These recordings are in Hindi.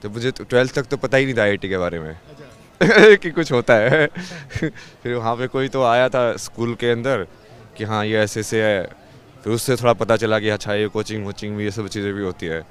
तो मुझे तो 12th तक तो पता ही नहीं था आईआईटी के बारे में कि कुछ होता है फिर वहाँ पे कोई तो आया था स्कूल के अंदर कि हाँ ये ऐसे ऐसे है, फिर उससे थोड़ा पता चला कि अच्छा ये कोचिंग वोचिंग भी ये सब चीज़ें भी होती है।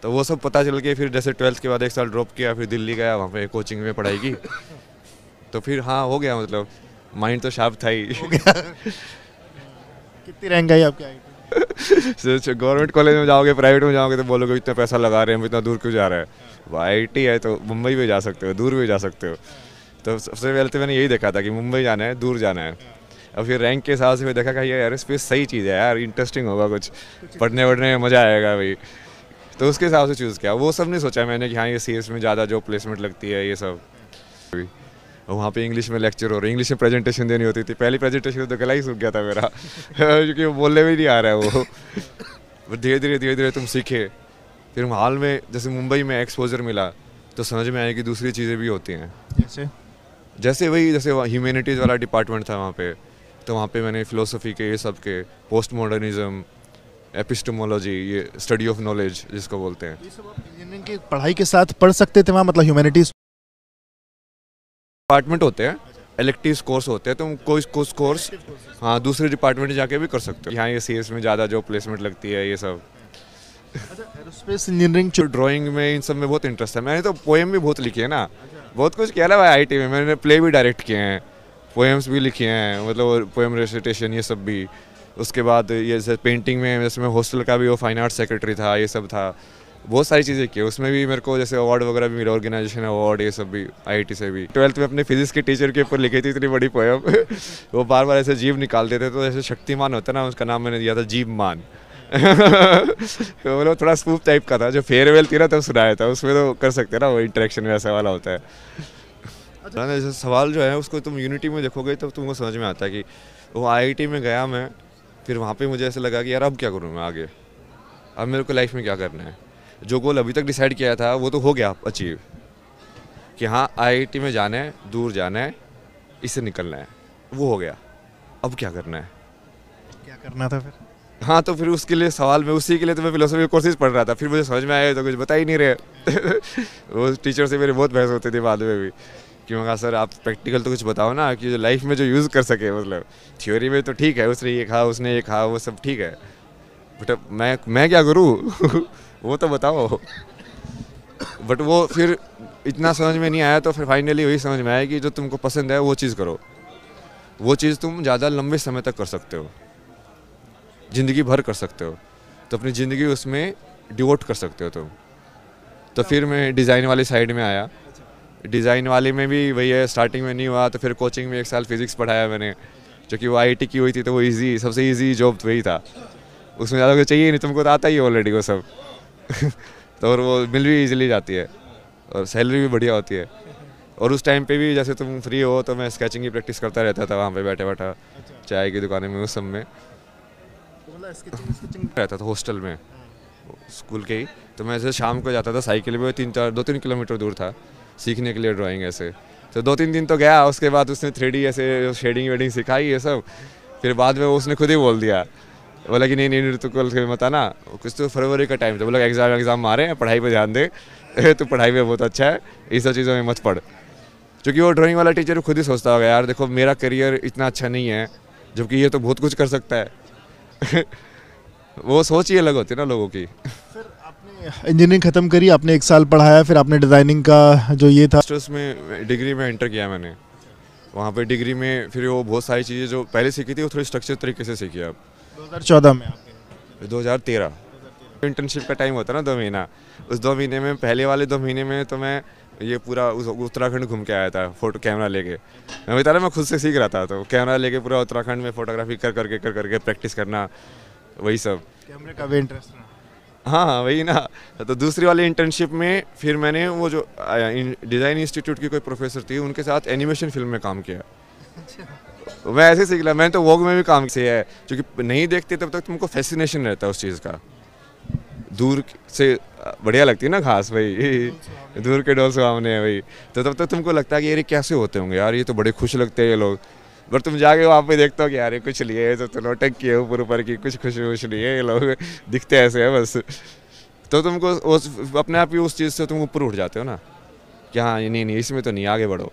तो वो सब पता चल के फिर जैसे 12th के बाद 1 साल ड्रॉप किया, फिर दिल्ली गया, वहाँ पे कोचिंग में पढ़ाई की। तो फिर हाँ हो गया, मतलब माइंड तो शार्प था ही कितनी रैंक आई आपकी आईआईटी? गवर्नमेंट कॉलेज में जाओगे, प्राइवेट में जाओगे तो बोलोगे इतना पैसा लगा रहे हैं, इतना दूर क्यों जा रहा है। वो आईआईटी है तो मुंबई भी जा सकते हो, दूर भी जा सकते हो। तो सबसे पहले तो मैंने यही देखा था कि मुंबई जाना है, दूर जाना है। और फिर रैंक के हिसाब से मैं देखा कि यार एयरोस्पेस सही चीज़ है यार, इंटरेस्टिंग होगा, कुछ पढ़ने वढ़ने में मज़ा आएगा भाई। तो उसके हिसाब से चूज़ किया। वो सब नहीं सोचा मैंने कि हाँ ये सीएस में ज़्यादा जो प्लेसमेंट लगती है ये सब। वहाँ पे इंग्लिश में लेक्चर हो रहे, इंग्लिश में प्रेजेंटेशन देनी होती थी। पहली प्रेजेंटेशन तो गला ही सूख गया था मेरा क्योंकि वो बोलने भी नहीं आ रहा है वो धीरे धीरे तुम सीखे। फिर हाल में जैसे मुंबई में एक्सपोजर मिला तो समझ में आया कि दूसरी चीज़ें भी होती हैं। जैसे ह्यूमैनिटीज़ वाला डिपार्टमेंट था वहाँ पे, तो वहाँ पे मैंने फ़िलोसफी के, ये सब के, पोस्ट मॉडर्निज्म, एपिस्टेमोलॉजी, ये स्टडी ऑफ नॉलेज जिसको बोलते हैं। ये सब आप इंजीनियरिंग की पढ़ाई के साथ पढ़ सकते थे वहाँ, मतलब ह्यूमैनिटीज़ डिपार्टमेंट होते हैं, इलेक्टिव कोर्स होते हैं, तुम कोई कोर्स हाँ दूसरे डिपार्टमेंट में जाके भी कर सकते हो। यहाँ ये सीएस में ज़्यादा जो प्लेसमेंट लगती है ये सब। अच्छा, एरोस्पेस इंजीनियरिंग ड्राइंग में इन सब में बहुत इंटरेस्ट है। मैंने तो पोएम भी बहुत लिखी है ना, बहुत कुछ किया ना भाई आईटी में। मैंने प्ले भी डायरेक्ट किए हैं, पोएम्स भी लिखे हैं, मतलब पोएम रेसिटेशन ये सब भी। उसके बाद ये जैसे पेंटिंग में, जैसे मैं हॉस्टल का भी वो फाइन आर्ट सेक्रेटरी था, ये सब था, बहुत सारी चीज़ें की। उसमें भी मेरे को जैसे अवार्ड वगैरह भी मिला, ऑर्गेनाइजेशन अवार्ड ये सब भी आईआईटी से भी। 12th में अपने फिजिक्स के टीचर के ऊपर लिखी थी इतनी बड़ी पोएम वो बार बार ऐसे जीव निकालते थे, तो जैसे शक्तिमान होता है ना, उसका नाम मैंने दिया था जीव मान मतलब थोड़ा स्पूफ टाइप का था। जो फेयरवेल थी ना तब सुनाया था, उसमें तो कर सकते हैं ना, वो इंटरेक्शन वैसा वाला होता है। जैसे सवाल जो है उसको तुम यूनिटी में देखोगे तो तुमको समझ में आता है कि वो आईआईटी में गया मैं, फिर वहाँ पे मुझे ऐसा लगा कि यार अब क्या करूँ मैं आगे, अब मेरे को लाइफ में क्या करना है। जो गोल अभी तक डिसाइड किया था वो तो हो गया अचीव, कि हाँ आईआईटी में जाना है, दूर जाना है, इससे निकलना है, वो हो गया। अब क्या करना है, क्या करना था फिर? हाँ तो फिर उसके लिए सवाल में, उसी के लिए तो मैं फिलोसफी कोर्सेज पढ़ रहा था। फिर मुझे समझ में आया तो कुछ बता ही नहीं रहे वो टीचर से मेरी बहुत बहस होती थी बाद में भी, कि मैं कहा सर आप प्रैक्टिकल तो कुछ बताओ ना, कि जो लाइफ में जो यूज़ कर सके। मतलब थ्योरी में तो ठीक है, उसने ये कहा, उसने ये कहा, वो सब ठीक है, बट मैं क्या करूँ वो तो बताओ। बट वो फिर इतना समझ में नहीं आया, तो फिर फाइनली वही समझ में आया कि जो तुमको पसंद है वो चीज़ करो। वो चीज़ तुम ज़्यादा लंबे समय तक कर सकते हो, ज़िंदगी भर कर सकते हो, तो अपनी ज़िंदगी उसमें डिवोट कर सकते हो तुम। तो फिर मैं डिज़ाइन वाली साइड में आया। डिज़ाइन वाले में भी वही है, स्टार्टिंग में नहीं हुआ तो फिर कोचिंग में 1 साल फिज़िक्स पढ़ाया मैंने, जो कि वो आईआईटी की हुई थी, तो वो इजी, सबसे इजी जॉब तो वही था। उसमें ज़्यादा कुछ चाहिए नहीं, तुमको तो आता ही है ऑलरेडी वो सब तो और वो मिल भी इजीली जाती है और सैलरी भी बढ़िया होती है। और उस टाइम पे भी जैसे तुम फ्री हो तो मैं स्केचिंग की प्रैक्टिस करता रहता था वहाँ पे बैठा बैठा चाय की दुकान में, उस सब में रहता था हॉस्टल में स्कूल के ही। तो मैं ऐसे शाम को जाता था साइकिल पे, 2-3 किलोमीटर दूर था, सीखने के लिए ड्राइंग ऐसे। तो 2-3 दिन तो गया, उसके बाद उसने 3D ऐसे शेडिंग वेडिंग सिखाई ये सब। फिर बाद में उसने खुद ही बोल दिया, बोला कि नहीं तो कल मत आना। कुछ तो फरवरी का टाइम था, बोला एग्ज़ाम आ रहे हैं, पढ़ाई पे ध्यान दे तो पढ़ाई में बहुत अच्छा है, ये सब चीज़ों में मत पढ़। क्योंकि वो ड्राइंग वाला टीचर खुद ही सोचता होगा यार देखो मेरा करियर इतना अच्छा नहीं है, जबकि ये तो बहुत कुछ कर सकता है वो सोच ही अलग होती है ना लोगों की। फिर आपने इंजीनियरिंग ख़त्म करी, आपने 1 साल पढ़ाया, फिर आपने डिज़ाइनिंग का जो ये था मास्टर्स में डिग्री में एंटर किया मैंने। वहाँ पे डिग्री में फिर वो बहुत सारी चीज़ें जो पहले सीखी थी वो थोड़ी स्ट्रक्चर तरीके से सीखी। अब 2014 में, 2013 इंटर्नशिप का टाइम होता है ना 2 महीना, उस 2 महीने में पहले वाले 2 महीने में तो मैं ये पूरा उत्तराखंड घूम के आया था फोटो कैमरा लेके। मैं बता रहा मैं खुद से सीख रहा था, तो कैमरा लेके पूरा उत्तराखंड में फोटोग्राफी कर करके प्रैक्टिस करना, वही सब। कैमरे का भी इंटरेस्ट रहा? हाँ वही ना। तो दूसरी वाली इंटर्नशिप में फिर मैंने वो जो डिज़ाइन इंस्टीट्यूट की कोई प्रोफेसर थी उनके साथ एनिमेशन फिल्म में काम किया। मैं ऐसे सीख लिया। मैंने तो वॉग में भी काम किया है, क्योंकि नहीं देखते तब तक तुमको फैसिनेशन रहता है उस चीज़ का। दूर से बढ़िया लगती है ना घास भाई दूर के डोल सुहावने हैं भाई, तो तब तक तुमको लगता है कि यार कैसे होते होंगे यार, ये तो बड़े खुश लगते हैं ये लोग। बट तुम जाके वहाँ पे देखते हो कि यार कुछ लिए तो नोटक किए ऊपर ऊपर की, कुछ खुश खुश नहीं है ये लोग, दिखते ऐसे है बस। तो तुमको अपने आप ही उस चीज़ से तुम ऊपर उठ जाते हो ना कि हाँ ये नहीं नहीं इसमें तो नहीं, आगे बढ़ो,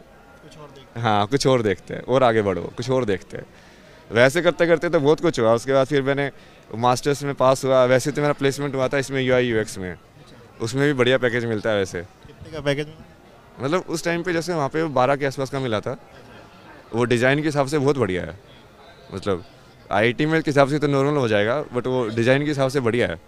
हाँ कुछ और देखते हैं और आगे बढ़ो, कुछ और देखते हैं। वैसे करते करते तो बहुत कुछ हुआ। उसके बाद फिर मैंने मास्टर्स में पास हुआ। वैसे तो मेरा प्लेसमेंट हुआ था इसमें UI UX में, उसमें भी बढ़िया पैकेज मिलता है वैसे। कितने का पैकेज? मतलब उस टाइम पे जैसे वहाँ पे 12 के आसपास का मिला था। वो डिज़ाइन के हिसाब से बहुत बढ़िया है, मतलब IIT में के हिसाब से तो नॉर्मल हो जाएगा, बट वो डिज़ाइन के हिसाब से बढ़िया है।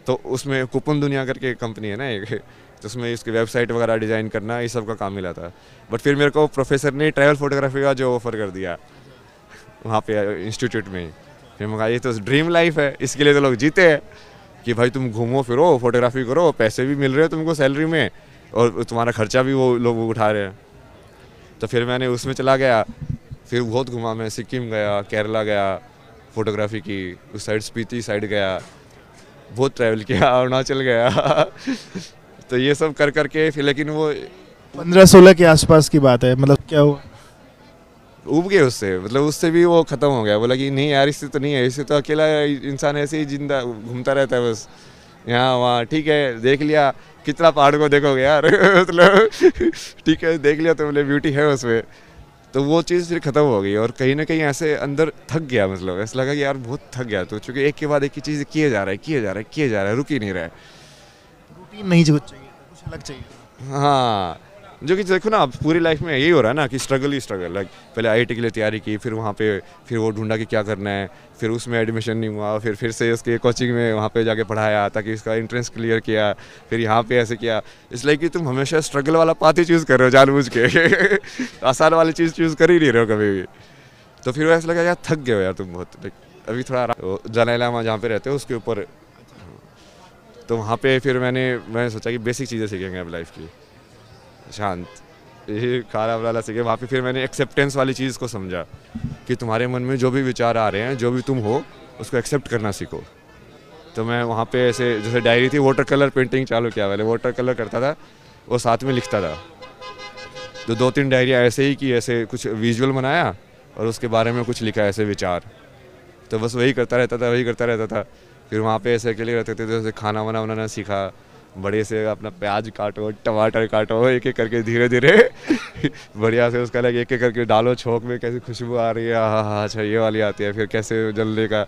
तो उसमें कूपन दुनिया करके कंपनी है ना एक, तो उसमें इसकी वेबसाइट वगैरह डिज़ाइन करना ये सब का काम मिला था। बट फिर मेरे को प्रोफेसर ने ट्रैवल फोटोग्राफी का जो ऑफ़र कर दिया वहाँ पे इंस्टीट्यूट में। फिर मैं कहा ये तो ड्रीम लाइफ है, इसके लिए तो लोग जीते हैं कि भाई तुम घूमो फिरो, फोटोग्राफी करो, पैसे भी मिल रहे हैं तुमको सैलरी में, और तुम्हारा खर्चा भी वो लोग उठा रहे हैं। तो फिर मैंने उसमें चला गया। फिर बहुत घूमा मैं, सिक्किम गया, केरला गया, फोटोग्राफी की, उस साइड स्पीति साइड गया, बहुत ट्रैवल किया, अरुणाचल गया तो ये सब कर करके फिर, लेकिन वो 15-16 के आसपास की बात है, मतलब क्या हुआ? उब गए उससे, मतलब उससे भी वो ख़त्म हो गया। बोला कि नहीं यार इससे तो नहीं है, इससे तो अकेला इंसान ऐसे ही जिंदा घूमता रहता है बस यहाँ वहाँ। ठीक है देख लिया, कितना पहाड़ को देखोगे यार मतलब ठीक है देख लिया तो बोले ब्यूटी है उसमें। तो वो चीज़ फिर ख़त्म हो गई और कहीं ना कहीं ऐसे अंदर थक गया, मतलब ऐसा लगा कि यार बहुत थक गया। तो चूँकि एक के बाद एक ही चीज़ किए जा रहा है, किए जा रहा है, किए जा रहा है, रुक ही नहीं रहा है। रूटीन नहीं कुछ चाहिए, कुछ अलग चाहिए। हाँ, जो कि देखो ना अब पूरी लाइफ में यही हो रहा है ना कि स्ट्रगल ही स्ट्रगल। लाइक पहले IIT के लिए तैयारी की, फिर वहाँ पे फिर वो ढूंढा कि क्या करना है, फिर उसमें एडमिशन नहीं हुआ, फिर से उसके कोचिंग में वहाँ पे जाके पढ़ाया ताकि इसका एंट्रेंस क्लियर किया, फिर यहाँ पे ऐसे किया। इसलिए कि तुम हमेशा स्ट्रगल वाला पाथ ही चूज़ कर रहे हो जानबूझ के आसान वाली चीज़ चूज़ कर ही नहीं रहे हो कभी भी। तो फिर ऐसा लगा यार थक गए हो यार तुम बहुत। अभी थोड़ा दलाई लामा जहाँ पे रहते हो उसके ऊपर, तो वहाँ पे फिर मैंने सोचा कि बेसिक चीज़ें सीखेंगे अब लाइफ की, शांत, ये खाना वाला सीखे। वहाँ पे फिर मैंने एक्सेप्टेंस वाली चीज़ को समझा कि तुम्हारे मन में जो भी विचार आ रहे हैं, जो भी तुम हो, उसको एक्सेप्ट करना सीखो। तो मैं वहाँ पे ऐसे जैसे डायरी थी, वाटर कलर पेंटिंग चालू किया। पहले वाटर कलर करता था और साथ में लिखता था। तो 2-3 डायरियाँ ऐसे ही कि ऐसे कुछ विजुअल बनाया और उसके बारे में कुछ लिखा ऐसे विचार। तो बस वही करता रहता था, वही करता रहता था। फिर वहाँ पे ऐसे अकेले रहते थे, जैसे खाना वाना बनाना सीखा। बड़े से अपना प्याज काटो, टमाटर काटो, एक एक करके धीरे धीरे बढ़िया से उसका लगे एक एक करके डालो छोंक में, कैसी खुशबू आ रही है, हाँ हाँ अच्छा ये वाली आती है, फिर कैसे जलने का,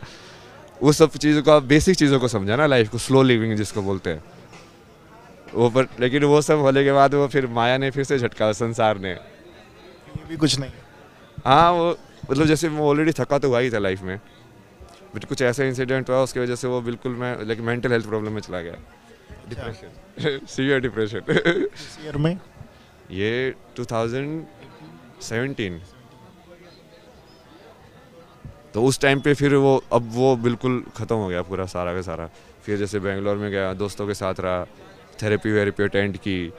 वो सब चीज़ों का, बेसिक चीज़ों को समझा ना लाइफ को, स्लो लिविंग जिसको बोलते हैं वो। पर लेकिन वो सब होने के बाद वो फिर माया ने फिर से झटका, संसार ने। ये भी कुछ नहीं। हाँ वो मतलब जैसे मैं ऑलरेडी थका तो हुआ ही था लाइफ में, बट कुछ ऐसा इंसिडेंट हुआ उसकी वजह से वो बिल्कुल मैं लाइक मेंटल हेल्थ प्रॉब्लम में चला गया, डिप्रेशन सीवियर डिप्रेशन इस ईयर में ये 2017। तो उस टाइम पे फिर वो अब वो बिल्कुल ख़त्म हो गया पूरा सारा का सारा। फिर जैसे बेंगलोर में गया, दोस्तों के साथ रहा, थेरेपी वेरेपी अटेंड की,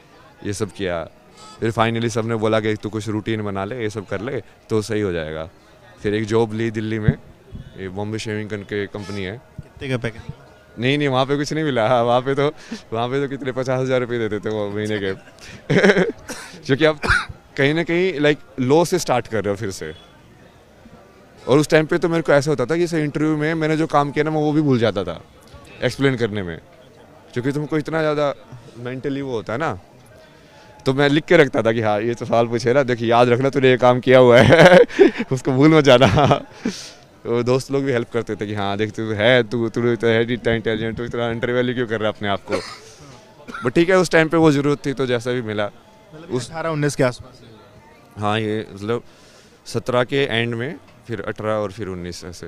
ये सब किया। फिर फाइनली सब ने बोला कि तू कुछ रूटीन बना ले, ये सब कर ले तो सही हो जाएगा। फिर एक जॉब ली दिल्ली में, ये बॉम्बे शेविंग करके कंपनी है। कितने का पैकेज? नहीं वहाँ पे कुछ नहीं मिला। हाँ, वहाँ पे तो कितने 50,000 रुपये देते थे वो महीने के क्योंकि आप कहीं ना कहीं लाइक लो से स्टार्ट कर रहे हो फिर से। और उस टाइम पे तो मेरे को ऐसा होता था कि जैसे इंटरव्यू में मैंने जो काम किया ना मैं वो भी भूल जाता था एक्सप्लेन करने में, क्योंकि तुमको इतना ज़्यादा मेंटली वो होता है ना। तो मैं लिख के रखता था कि हाँ ये तो सवाल पूछे ना, देखिए याद रखना तूने ये काम किया हुआ है उसको भूल मत जाना। तो दोस्त लोग भी हेल्प करते थे कि हाँ देख तू है, तू तो है इतना इंटेलिजेंट, तू इतना इंटरव्यू क्यों कर रहा है अपने आप को। बट ठीक है उस टाइम पे वो ज़रूरत थी तो जैसा भी मिला। उस 18-19 के आसपास? हाँ ये मतलब 17 के एंड में, फिर 18 और फिर 19 ऐसे।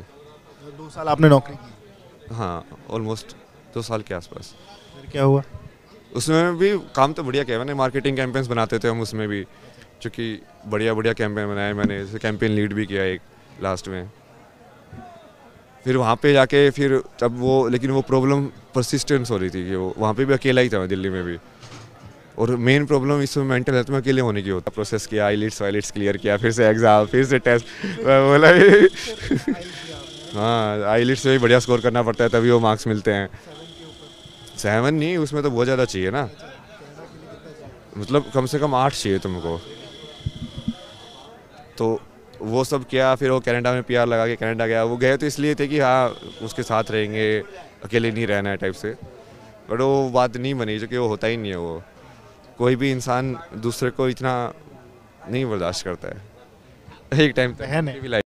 2 साल आपने नौकरी की? हाँ ऑलमोस्ट 2 साल के आसपास। फिर क्या हुआ उसमें भी? काम तो बढ़िया किया मैंने, मार्केटिंग कैंपेन्स बनाते थे हम उसमें भी, क्योंकि बढ़िया कैंपेन बनाए मैंने। जैसे कैंपेन लीड भी किया एक लास्ट में। फिर वहाँ पे जाके फिर तब वो, लेकिन वो प्रॉब्लम परसिस्टेंस हो रही थी कि वो वहाँ पे भी अकेला ही था मैं दिल्ली में भी। और मेन प्रॉब्लम इसमें मेंटल हेल्थ में अकेले होने की होता। प्रोसेस किया, आईलिट्स क्लियर किया, फिर से एग्ज़ाम, फिर से टेस्ट, बोला हाँ आईलिट्स से भी बढ़िया स्कोर करना पड़ता है तभी वो मार्क्स मिलते हैं। 7 नहीं, उसमें तो बहुत ज़्यादा चाहिए ना, मतलब कम से कम 8 चाहिए तुमको। तो वो सब किया। फिर वो कनाडा में PR लगा के कनाडा गया। वो गए तो इसलिए थे कि हाँ उसके साथ रहेंगे, अकेले नहीं रहना है टाइप से। बट वो बात नहीं बनी, जो कि वो होता ही नहीं है। वो कोई भी इंसान दूसरे को इतना नहीं बर्दाश्त करता है एक टाइम बहन है। तक।